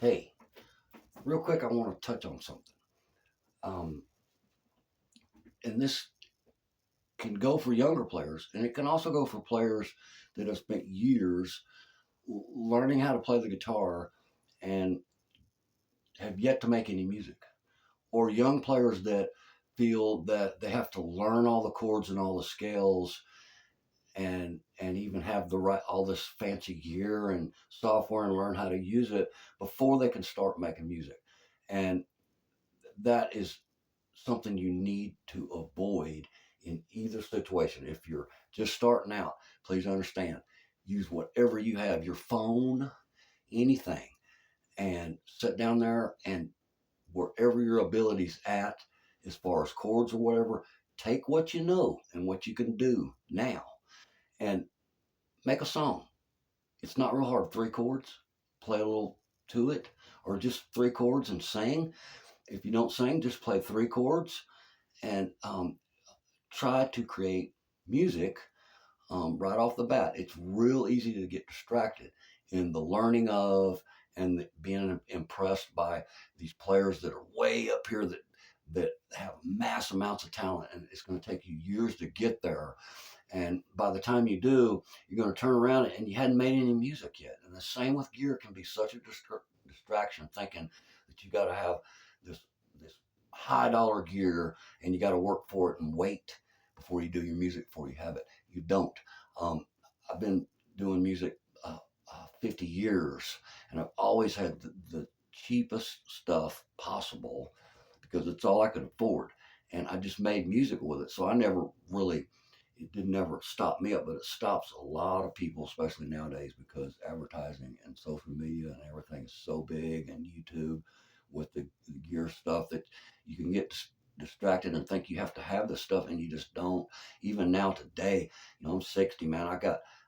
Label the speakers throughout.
Speaker 1: Hey, real quick, I want to touch on something. Um, and this can go for younger players, and it can also go for players that have spent years learning how to play the guitar and have yet to make any music, or young players that feel that they have to learn all the chords and all the scales and even have the right all this fancy gear and software and learn how to use it before they can start making music. And that is something you need to avoid in either situation. If you're just starting out, please understand, use whatever you have, your phone, anything, and sit down there and wherever your ability's at, as far as chords or whatever, take what you know and what you can do now and make a song. It's not real hard. Three chords, play a little to it, or just three chords and sing. If you don't sing, just play three chords and try to create music right off the bat. It's real easy to get distracted in the learning of and being impressed by these players that are way up here that have mass amounts of talent, and it's going to take you years to get there. And by the time you do, you're going to turn around and you hadn't made any music yet. And the same with gear can be such a distraction, thinking that you got to have this high dollar gear and you got to work for it and wait before you do your music before you have it. You don't. Um, I've been doing music 50 years, and I've always had the cheapest stuff possible because it's all I could afford. And I just made music with it. So I never really, it did never stop me up, but it stops a lot of people, especially nowadays, because advertising and social media and everything is so big, and YouTube with the gear stuff that you can get distracted and think you have to have this stuff, and you just don't. Even now today, I'm 60, man.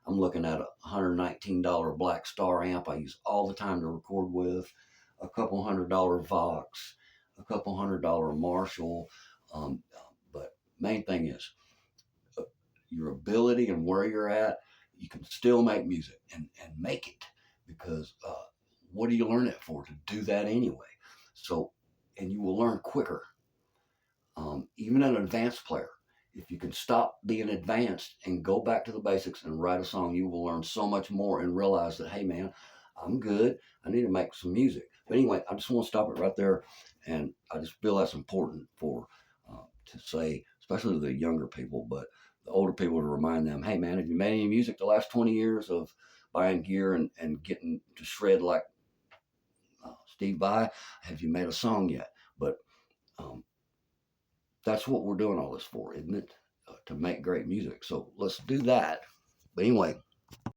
Speaker 1: I'm looking at a $119 Black Star amp I use all the time to record with, a couple $100 Vox, a couple $100 Marshall. But main thing is uh, your ability and where you're at. You can still make music and make it because what do you learn it for? To do that anyway. So, and you will learn quicker. Even an advanced player, if you can stop being advanced and go back to the basics and write a song, you will learn so much more and realize that, hey, man, I'm good. I need to make some music. But anyway, I just want to stop it right there. And I just feel that's important for to say, especially to the younger people, but the older people to remind them, hey, man, have you made any music the last 20 years of buying gear and getting to shred like Steve Vai? Have you made a song yet? But um, that's what we're doing all this for, isn't it? To make great music. So let's do that. But anyway,